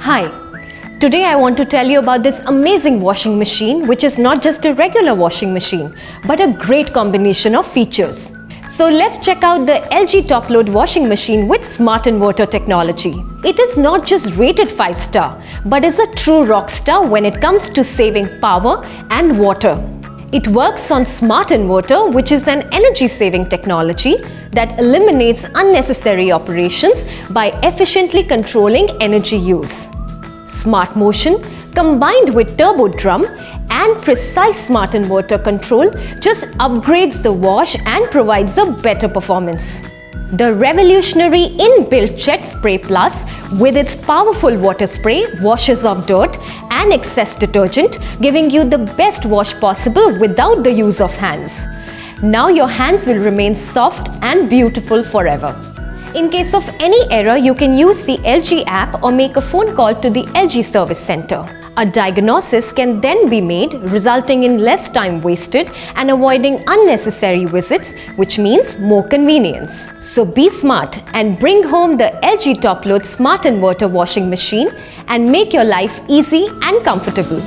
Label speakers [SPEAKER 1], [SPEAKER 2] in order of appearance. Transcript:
[SPEAKER 1] Hi, today I want to tell you about this amazing washing machine, which is not just a regular washing machine, but a great combination of features. So let's check out the LG top load washing machine with smart inverter technology. It is not just rated 5-star, but is a true rock star when it comes to saving power and water. It works on smart inverter, which is an energy-saving technology that eliminates unnecessary operations by efficiently controlling energy use. Smart motion combined with turbo drum and precise smart inverter control just upgrades the wash and provides a better performance. The revolutionary inbuilt Jet Spray Plus with its powerful water spray washes off dirt and excess detergent, giving you the best wash possible without the use of hands. Now your hands will remain soft and beautiful forever. In case of any error, you can use the LG app or make a phone call to the LG service center. A diagnosis can then be made, resulting in less time wasted and avoiding unnecessary visits, which means more convenience. So be smart and bring home the LG Top Load Smart Inverter washing machine and make your life easy and comfortable.